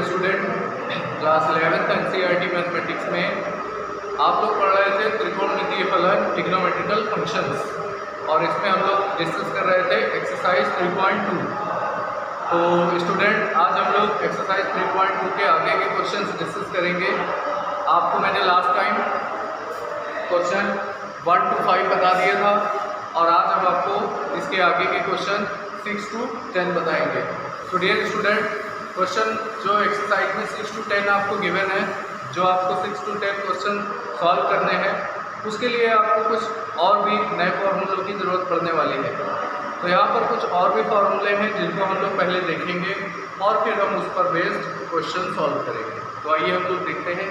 Dear student, class 11th NCERT mathematics में आप लोग पढ़ रहे थे त्रिकोणमितीय फलन ट्रिग्नोमेट्रिकल फंक्शंस, और इसमें हम लोग डिस्कस कर रहे थे एक्सरसाइज 3.2। तो स्टूडेंट, आज हम लोग एक्सरसाइज 3.2 के आगे के क्वेश्चंस डिस्कस करेंगे। आपको मैंने लास्ट टाइम क्वेश्चन 1 to 5 बता दिया था, और आज हम आपको इसके आगे के क्वेश्चन 6 to 10 बताएंगे। तो डियर स्टूडेंट, क्वेश्चन जो एक्सरसाइज में 6 to 10 आपको गिवन है, जो आपको 6 to 10 क्वेश्चन सॉल्व करने हैं, उसके लिए आपको कुछ और भी नए फॉर्मूलों की ज़रूरत पड़ने वाली है। तो यहाँ पर कुछ और भी फॉर्मूले हैं जिनको हम लोग पहले देखेंगे और फिर हम उस पर बेस्ड क्वेश्चन सॉल्व करेंगे। तो आइए हम लोग देखते हैं।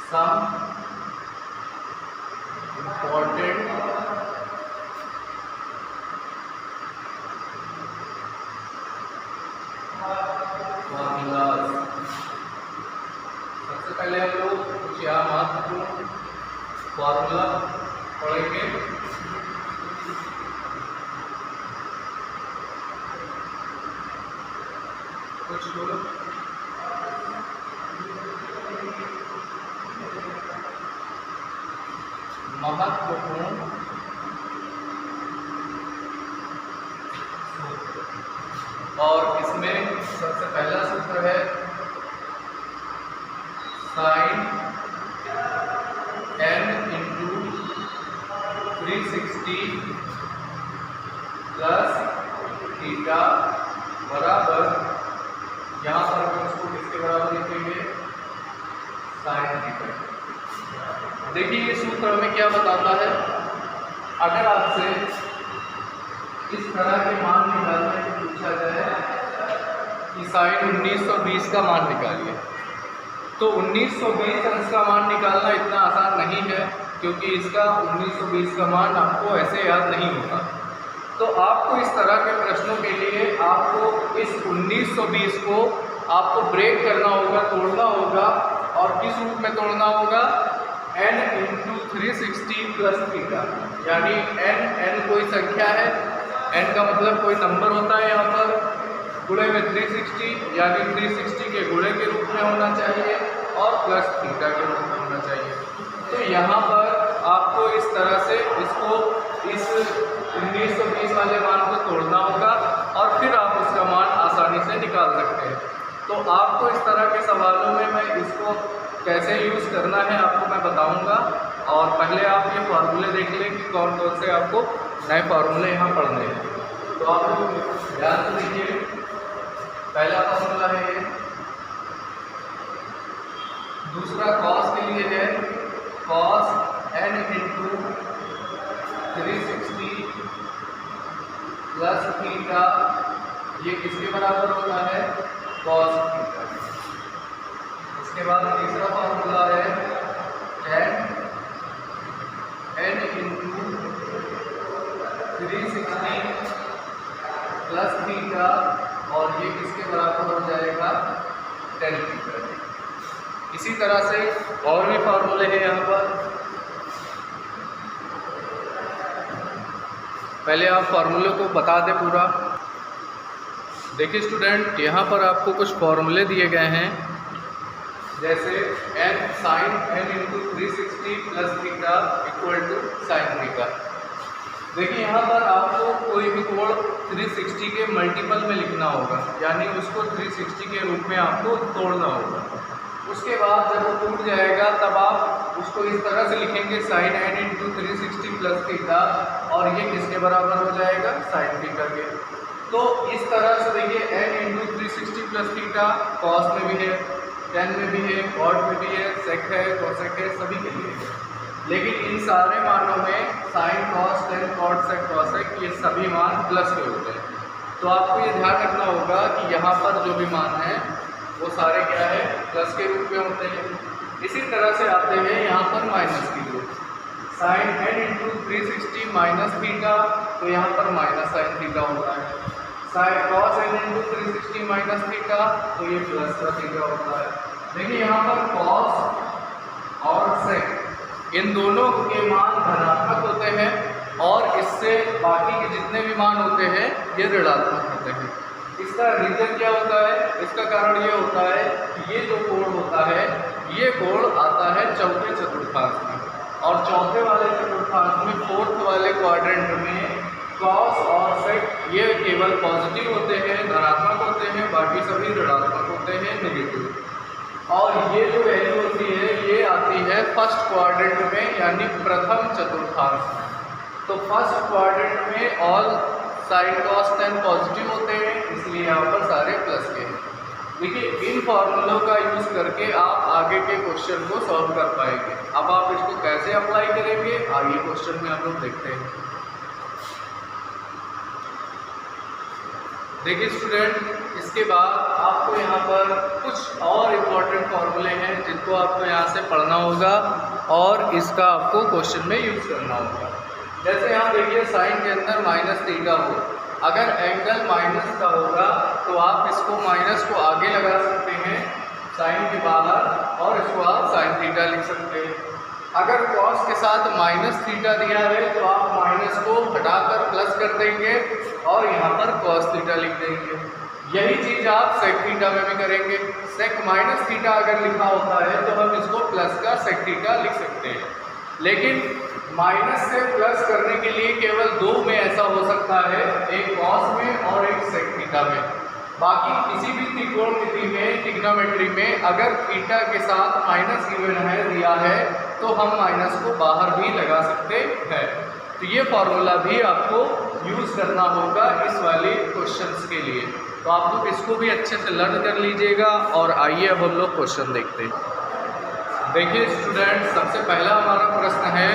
Some important formulas। सबसे पहले हम लोग कुछ यहाँ महत्वपूर्ण फॉर्मूला पढ़ेंगे। कुछ लोग महत्वपूर्ण और इसमें सबसे पहला सूत्र है sine n into 360 plus theta बराबर, यहाँ पर हम इसको किसके बराबर लिखेंगे? Sine theta. देखिए ये सूत्र हमें क्या बताता है। अगर आपसे इस तरह के मान निकालने को पूछा जाए कि साइन 1920 का मान निकालिए, तो 1920 अंश का मान निकालना इतना आसान नहीं है, क्योंकि इसका 1920 का मान आपको ऐसे याद नहीं होता। तो आपको इस तरह के प्रश्नों के लिए आपको इस 1920 को आपको ब्रेक करना होगा, तोड़ना होगा। और किस रूप में तोड़ना होगा? n इंटू 360 प्लस थीटा, यानी n कोई संख्या है, n का मतलब कोई नंबर होता है यहाँ पर, गुणे में 360, यानी 360 के गुणे के रूप में होना चाहिए और प्लस थीटा के रूप में होना चाहिए। तो यहाँ पर आपको इस तरह से इसको इस 1920 वाले मान को तोड़ना होगा और फिर आप उसका मान आसानी से निकाल सकते हैं। तो आपको इस तरह के सवालों में मैं इसको कैसे यूज़ करना है आपको मैं बताऊंगा। और पहले आप ये फार्मूले देख लें कि कौन कौन से आपको नए फार्मूले यहाँ पढ़ने हैं। तो आप लोग ध्यान से देखिए। पहला फार्मूला है ये, दूसरा कॉस के लिए है, cos n into 360 plus theta, ये किसके बराबर होता है? Cos theta. इसके बाद तीसरा फार्मूला है tan n into 360 plus theta, और ये किसके बराबर हो जाएगा? tan theta. इसी तरह से और भी फार्मूले हैं यहाँ पर। पहले आप फार्मूले को बता दें पूरा। देखिए स्टूडेंट, यहाँ पर आपको कुछ फार्मूले दिए गए हैं, जैसे n sine n into 360 plus theta equal to sine theta. देखिए यहाँ पर आपको कोई भी कोण 360 के मल्टीपल में लिखना होगा, यानी उसको 360 के रूप में आपको तोड़ना होगा। उसके बाद जब वो टूट जाएगा तब आप उसको इस तरह से लिखेंगे sine n into 360 plus theta, और ये किसके बराबर हो जाएगा? साइन थीटा के। तो इस तरह से देखिए n into 360 plus theta cos में भी है, tan में भी है, कॉट में भी है, सेक है, कोसेक है, सभी के लिए है। लेकिन इन सारे मानों में साइन, कॉस, tan, कॉट, सेक, कोसेक, ये सभी मान प्लस के होते हैं। तो आपको ये ध्यान रखना होगा कि यहाँ पर जो भी मान है वो सारे क्या है? प्लस के रूप में होते हैं। इसी तरह से आते हैं यहाँ पर माइनस की रूप, sine n into 360 minus theta, तो यहाँ पर माइनस साइन थीटा होता है। Sine cos n into 360 minus theta, तो ये प्लस का थीटा होता है। देखिए यहाँ पर कॉस और सेक इन दोनों के मान धनात्मक होते हैं और इससे बाकी के जितने भी मान होते हैं ये ऋणात्मक होते हैं। इसका रीजन क्या होता है? इसका कारण ये होता है कि ये जो कोण होता है ये कोण आता है चौथे चतुर्थांश में, और चौथे वाले चतुर्थांश में फोर्थ वाले क्वाड्रेंट में कॉस और सेक ये केवल पॉजिटिव होते हैं, धनात्मक होते हैं, बाकी सभी ऋणात्मक होते हैं, नेगेटिव। और ये जो वैल्यू होती है ये आती है फर्स्ट क्वाड्रेंट में यानी प्रथम चतुर्थांश में। तो फर्स्ट क्वाड्रेंट में all sine cos tan positive होते हैं, इसलिए यहाँ पर सारे प्लस के हैं। देखिए इन फॉर्मूलों का यूज़ करके आप आगे के क्वेश्चन को सॉल्व कर पाएंगे। अब आप इसको कैसे अप्लाई करेंगे आगे क्वेश्चन में हम लोग देखते हैं। देखिए स्टूडेंट, इसके बाद आपको यहाँ पर कुछ और इम्पोर्टेंट फॉर्मूले हैं जिनको आपको यहाँ से पढ़ना होगा और इसका आपको क्वेश्चन में यूज़ करना होगा। जैसे यहाँ देखिए साइन के अंदर माइनस थीटा हो, अगर एंगल माइनस का होगा तो आप इसको माइनस को आगे लगा सकते हैं साइन के बाहर, और इसको आप साइन थीटा लिख सकते हैं। अगर कॉस के साथ माइनस थीटा दिया है तो आप माइनस को हटाकर प्लस कर देंगे और यहाँ पर कॉस थीटा लिख देंगे। यही चीज़ आप सेक थीटा में भी करेंगे। सेक माइनस थीटा अगर लिखा होता है तो हम इसको प्लस का सेक थीटा लिख सकते हैं, लेकिन माइनस से प्लस करने के लिए केवल दो में ऐसा हो सकता है, एक कॉस में और एक सेक थीटा में। बाकी किसी भी त्रिकोणमिति में, ट्रिग्नोमेट्री में अगर थीटा के साथ माइनस गिवन है दिया है तो हम माइनस को बाहर भी लगा सकते हैं। तो ये फॉर्मूला भी आपको यूज़ करना होगा इस वाले क्वेश्चंस के लिए। तो आप लोग इसको भी अच्छे से लर्न कर लीजिएगा। और आइए अब हम लोग क्वेश्चन देखते हैं। देखिए स्टूडेंट, सबसे पहला हमारा प्रश्न है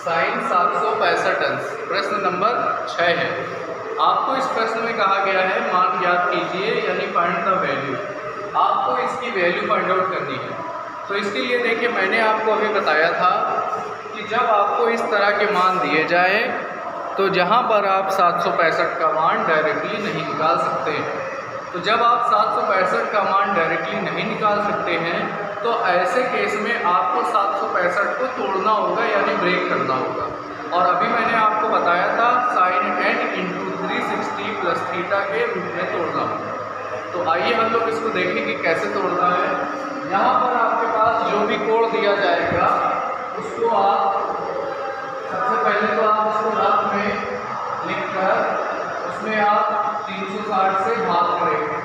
साइन 765 अंश, प्रश्न नंबर 6 है। आपको इस प्रश्न में कहा गया है मान ज्ञात कीजिए यानी फाइंड द वैल्यू। आपको इसकी वैल्यू फाइंड आउट करनी है। तो इसके लिए देखिए मैंने आपको अभी बताया था कि जब आपको इस तरह के मान दिए जाए तो जहाँ पर आप 765 का मान डायरेक्टली नहीं निकाल सकते। तो जब आप 765 का मान डायरेक्टली नहीं निकाल सकते हैं तो ऐसे केस में आपको 765 को तोड़ना होगा यानी ब्रेक करना होगा। और अभी मैंने आपको बताया था sine n into 360 plus theta के रूप में तोड़ना होगा। तो आइए हम लोग इसको देखें कि कैसे तोड़ना है। यहाँ पर आपके पास जो भी कोण दिया जाएगा उसको आप सबसे पहले तो आप उसको रफ में लिखकर उसमें आप 360 से भाग करेंगे।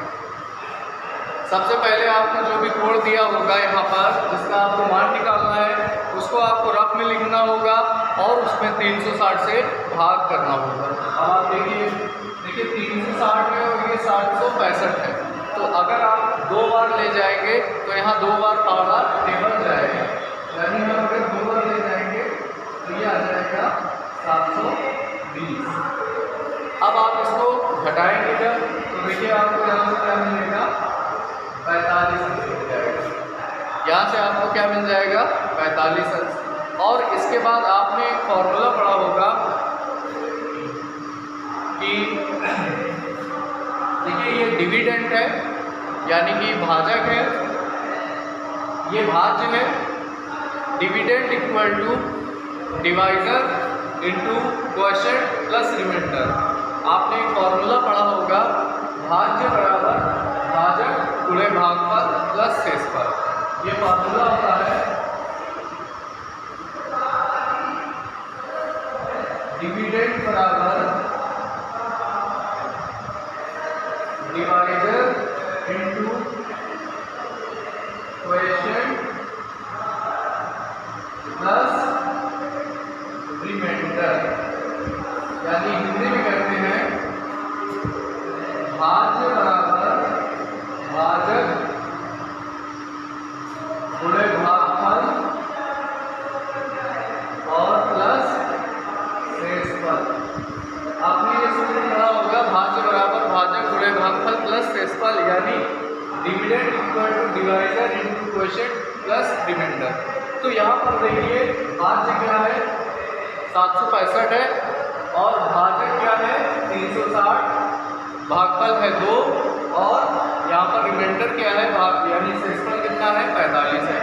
सबसे पहले आपको जो भी कोण दिया होगा यहाँ पर जिसका आपको मान निकालना है उसको आपको रफ में लिखना होगा और उसमें 360 से भाग करना होगा। अब आप देखिए 360 है और ये 765 है, तो अगर आप दो बार ले जाएंगे तो यहाँ दो बार पावर टेबल जाएगा, यानी हम अगर दो बार ले जाएंगे तो ये आ जाएगा 720। अब आप इसको घटाएंगे जब तो देखिए आपको यहाँ से क्या मिलेगा 45 अंश मिल जाएगा। यहाँ से आपको क्या मिल जाएगा 45 अंश। और इसके बाद आपने एक फॉर्मूला पढ़ा होगा कि देखिए ये डिविडेंड है यानी कि भाजक है, ये भाज्य है। Dividend equal to divisor into quotient plus remainder. आपने एक फॉर्मूला पढ़ा होगा भाज्य बराबर भाजक गुणे भागफल प्लस शेषफल। ये फॉर्मूला होता है डिविडेंड बराबर divisor into quotient plus remainder, यानी हिंदी में कहते हैं भाज्य बराबर भाजक गुणे भागफल और प्लस शेषफल। आपने ये सूत्र पढ़ा होगा भाज्य बराबर भाजक गुणे भागफल प्लस शेषफल, यानी dividend equal to divisor into quotient plus remainder. तो यहाँ पर देखिए भाज्य क्या है 765 है और भाजक क्या है 360, भागफल है 2 और यहाँ पर रिमाइंडर क्या है भाग यानी शेषफल कितना है 45 है।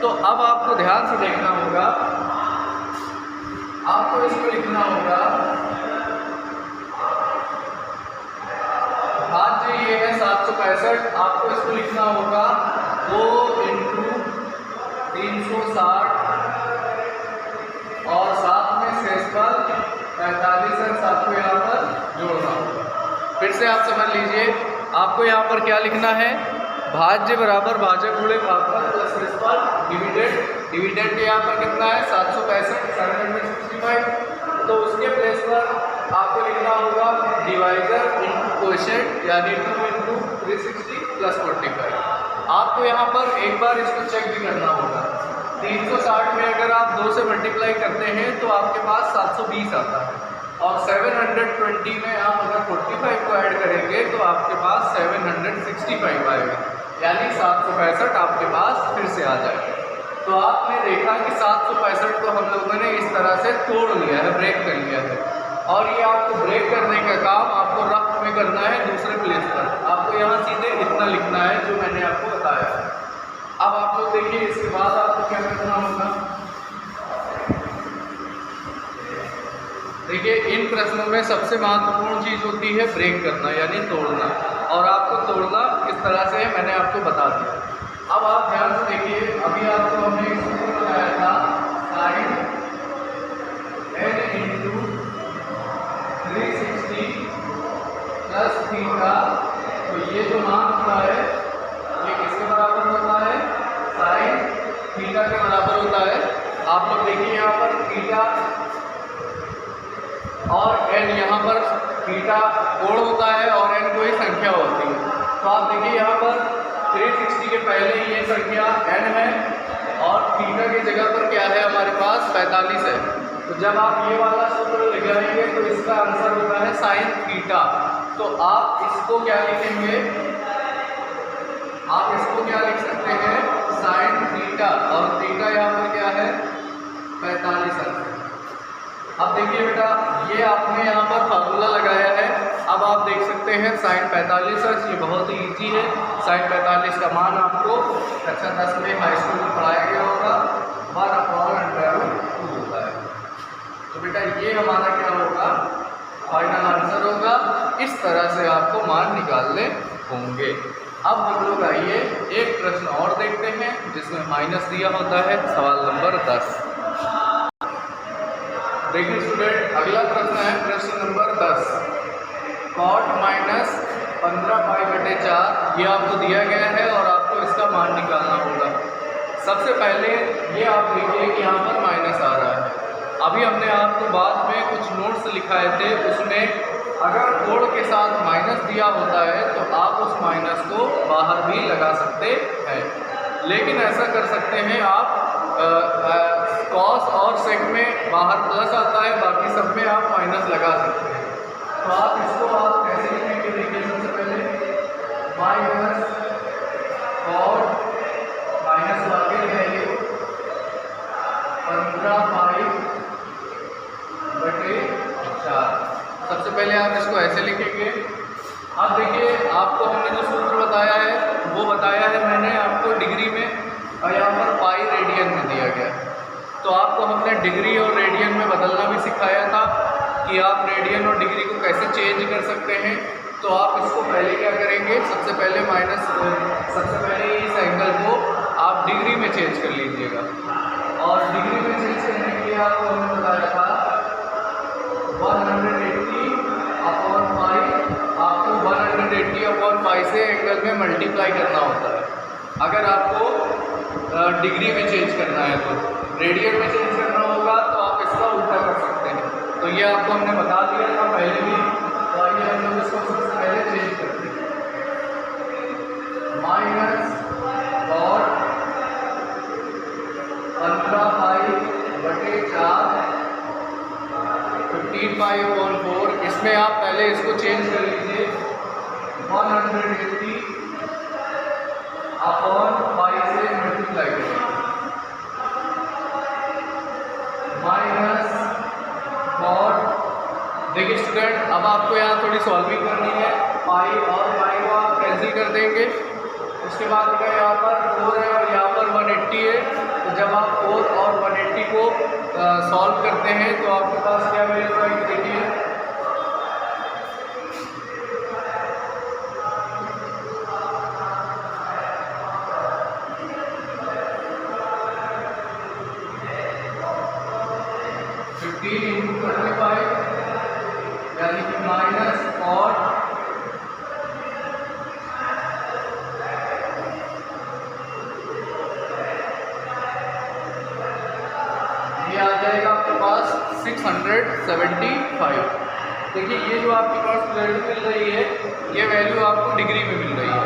तो अब आपको ध्यान से देखना होगा, आपको इसको लिखना होगा, भाज्य ये है 765, आपको इसको लिखना होगा 2 × 360 और साथ में शेषफल 45 है, आपको यहाँ पर जोड़ना होगा। फिर से आप समझ लीजिए, आपको यहाँ पर क्या लिखना है, भाज्य बराबर भाजक गुणे भागफल प्लस शेषफल डिविडेंड यहाँ पर कितना है 765, तो उसके प्लेस पर आपको लिखना होगा डिवाइजर इंटू क्वोशिएंट यानी 2 × 360 + 45। आपको यहाँ पर एक बार इसको चेक भी करना होगा, 360 में अगर आप 2 से मल्टीप्लाई करते हैं तो आपके पास 720 आता है, और 720 में आप अगर 45 को ऐड करेंगे तो आपके पास 765 आएगा, यानी 765 आपके पास फिर से आ जाएगा। तो आपने देखा कि 765 को हम लोगों ने इस तरह से तोड़ लिया है, ब्रेक कर लिया है, और ये आपको ब्रेक करने का काम आपको रफ में करना है दूसरे प्लेस पर। आपको यहाँ सीधे इतना लिखना है जो मैंने आपको बताया। अब आप लोग देखिए, इसके बाद आपको क्या करना होगा। देखिए, इन प्रश्नों में सबसे महत्वपूर्ण चीज़ होती है ब्रेक करना यानी तोड़ना, और आपको तोड़ना किस तरह से मैंने आपको बता दिया। अब आप ध्यान से देखिए, अभी आपको हमने एक सूत्र बताया था sin n × 360 + थीटा, तो ये जो मान होता है ये किसके बराबर होता है, sin थीटा के बराबर होता है। आप लोग देखिए यहाँ पर थीटा और n, यहाँ पर थीटा कोण होता है और n कोई संख्या होती है। तो आप देखिए यहाँ पर 360 के पहले ये संख्या n है और थीटा की जगह पर क्या है हमारे पास 45 है। तो जब आप ये वाला सूत्र लगाएंगे तो इसका आंसर होता है sin थीटा। तो आप इसको क्या लिखेंगे, आप इसको क्या लिख सकते हैं sin थीटा, और थीटा यहाँ पर क्या है 45 है। अब देखिए बेटा, ये आपने यहाँ पर फार्मूला लगाया है। अब आप देख सकते हैं sin 45, ये बहुत ही ईजी है। sin 45 का मान आपको कक्षा 10 में हाई स्कूल में पढ़ाया गया होगा, 1/√2 होता है। तो बेटा ये हमारा क्या होगा, फाइनल आंसर होगा। इस तरह से आपको मान निकालने होंगे। अब हम लोग आइए एक प्रश्न और देखते हैं जिसमें माइनस दिया होता है, सवाल नंबर 10। देखिए स्टूडेंट, अगला प्रश्न है प्रश्न नंबर 10, cot -15π/4 ये आपको दिया गया है और आपको इसका मान निकालना होगा। सबसे पहले ये आप देखिए कि यहाँ पर माइनस आ रहा है। अभी हमने आपको बाद में कुछ नोट्स लिखाए थे, उसमें अगर कोण के साथ माइनस दिया होता है तो आप उस माइनस को बाहर भी लगा सकते हैं, लेकिन ऐसा कर सकते हैं आप कॉस और सेक में बाहर प्लस आता है, बाकी सब में आप माइनस लगा सकते हैं। तो आप इसको आप कैसे लिखेंगे, देखिए सबसे पहले माइनस कॉट माइनस आगे लिखेंगे 15π/4। सबसे पहले आप इसको ऐसे लिखेंगे। अब देखिए, आपको हमने जो सूत्र बताया है वो बताया है मैंने आपको डिग्री में, और यहाँ पर पाई रेडियन में दिया गया। तो आपको हमने डिग्री और रेडियन में बदलना भी सिखाया था कि आप रेडियन और डिग्री को कैसे चेंज कर सकते हैं। तो आप इसको पहले क्या करेंगे, सबसे पहले इस एंगल को आप डिग्री में चेंज कर लीजिएगा, और डिग्री में चेंज करने के लिए आपको हमने बताया था 180/π, आपको 180/π से एंगल में मल्टीप्लाई करना होता है अगर आपको डिग्री में चेंज करना है। तो रेडियन में चेंज करना होगा तो आप इसका उल्टा कर सकते हैं। तो ये आपको हमने बता दिया था पहले भी, तो आइए हम लोग इसको सबसे पहले चेंज करते हैं। माइनस कॉट 15π/4 15π/4, इसमें आप पहले इसको चेंज कर लीजिए 180/π से मल्टीप्लाई करें, माइनस कॉट। देखिए स्टूडेंट, अब आपको यहाँ थोड़ी सॉल्विंग करनी है। पाई और पाई को आप कैंसिल कर देंगे, उसके बाद देखा यहाँ पर 4 है और यहाँ पर 180 है। तो जब आप 4 और 180 को सॉल्व करते हैं तो आपके पास क्या वैल्यू आएगी, देखिए 15 × 25 यानी कि -cot ये आ जाएगा आपके पास 675। देखिए ये जो आपके पास वैल्यू मिल रही है ये वैल्यू आपको डिग्री में मिल रही है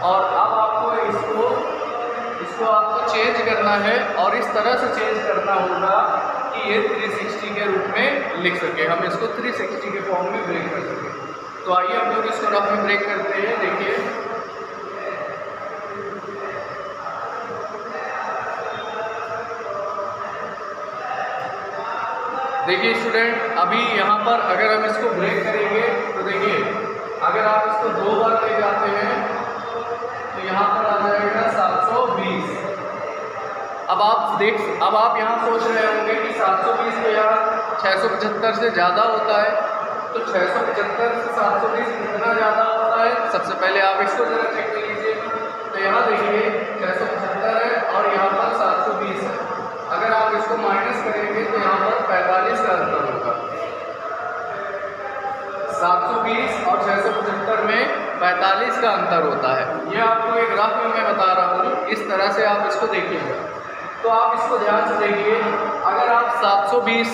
और अब आपको इसको आपको चेंज करना है और इस तरह से चेंज करना होगा कि ये 360 के रूप में लिख सके, हम इसको 360 के फॉर्म में ब्रेक कर सके। तो आइए हम लोग इसको रफ में ब्रेक करते हैं। देखिए स्टूडेंट, अभी यहाँ पर अगर हम इसको ब्रेक करेंगे तो देखिए अगर आप इसको 2 बार ले जाते हैं तो यहाँ पर आ जाएगा 720। अब आप यहाँ सोच रहे होंगे कि 720 तो यहाँ 675 से ज़्यादा होता है, तो 675 से 720 कितना ज़्यादा होता है? सबसे पहले आप इसको ज़रा चेक कर लीजिए। तो यहाँ देखिए 675 है और यहाँ पर 720 है। अगर आप इसको माइनस करेंगे तो यहाँ पर 45 का अंतर होगा। 720 और 675 में 45 का अंतर होता है। ये आपको एक ग्राफ में मैं बता रहा हूँ, इस तरह से आप इसको देखिएगा। तो आप इसको ध्यान से देखिए, अगर आप 720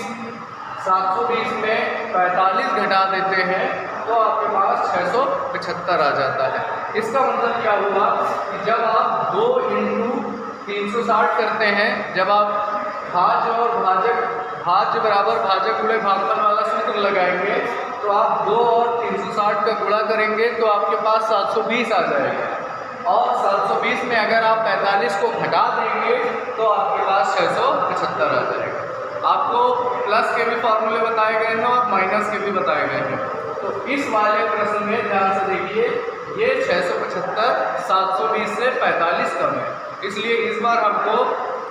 में 45 घटा देते हैं तो आपके पास 675 आ जाता है। इसका मतलब क्या हुआ कि जब आप 2 × 360 करते हैं, जब आप भाज्य बराबर भाजक गुणे भागफल वाला सूत्र लगाएंगे तो आप 2 और 360 का गुणा करेंगे तो आपके पास 720 आ जाएगा और 720 में अगर आप 45 को घटा देंगे तो आपके पास 675 आ जाएगा। आपको प्लस के भी फॉर्मूले बताए गए हैं और माइनस के भी बताए गए हैं। तो इस वाले प्रश्न में ध्यान से देखिए, ये 675 720 से 45 कम है, इसलिए इस बार हमको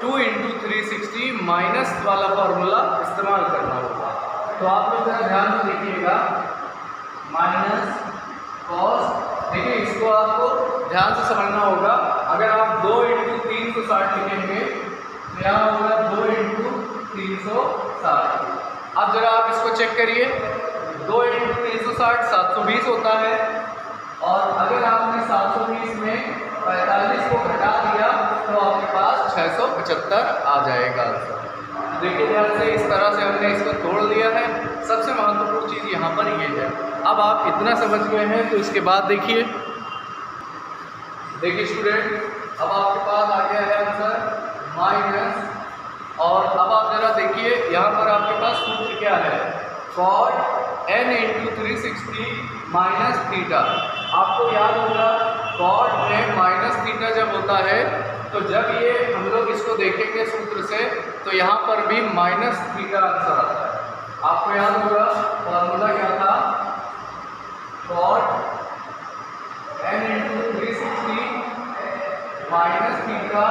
2 × 360 माइनस वाला फॉर्मूला इस्तेमाल करना होगा। तो आप लोग जरा ध्यान से देखिएगा, माइनस कॉस, देखिए इसको आपको ध्यान से समझना होगा। अगर आप 2 × 360 लिखेंगे तो यहाँ होगा 2 × 360। अब जरा आप इसको चेक करिए, 2 × 360 720 होता है और अगर आपने 720 में 45 को घटा दिया तो आपके पास 675 आ जाएगा। देखिए ध्यान से, इस तरह से हमने इसको तोड़ दिया है। सबसे महत्वपूर्ण चीज़ यहाँ पर ये है। अब आप इतना समझ गए हैं तो इसके बाद देखिए स्टूडेंट, अब आपके पास आ गया है आंसर माइनस, और अब आप जरा देखिए यहाँ पर आपके पास सूत्र क्या है, cot n × 360 माइनस थीटा। आपको याद होगा cot में माइनस थीटा जब होता है तो जब ये हम लोग इसको देखेंगे सूत्र से तो यहाँ पर भी माइनस थीटा आंसर आता है। आपको याद होगा फॉर्मूला क्या था, cot n × 360 माइनस थीटा,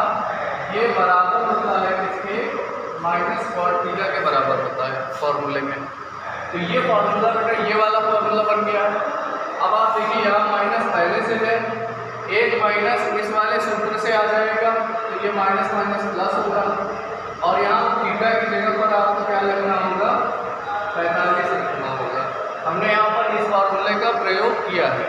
ये बराबर होता है इसके माइनस cot थीटा के बराबर होता है फॉर्मूले में। तो ये फॉर्मूला बेटा ये वाला फॉर्मूला बन गया। अब आप देखिए यहाँ माइनस पहले से है, एक माइनस इस वाले सूत्र से आ जाएगा तो ये माइनस माइनस प्लस होगा और यहाँ थीटा की जगह पर आपको क्या लगना होगा, 45 रखना होगा। हमने यहाँ पर इस फॉर्मूले का प्रयोग किया है।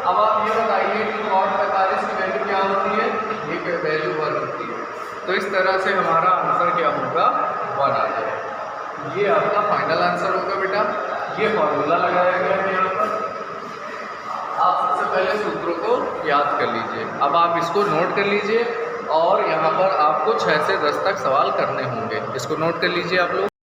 अब आप ये बताइए कि cot 45 की वैल्यू क्या होती है, ये वैल्यू 1 होती है। तो इस तरह से हमारा आंसर क्या होगा, 1 आ जाएगा। ये आपका फाइनल आंसर होगा बेटा। ये फॉर्मूला लगाया गया है यहाँ पर। आप सबसे पहले सूत्रों को याद कर लीजिए। अब आप इसको नोट कर लीजिए और यहाँ पर आपको 6 से 10 तक सवाल करने होंगे। इसको नोट कर लीजिए आप लोग।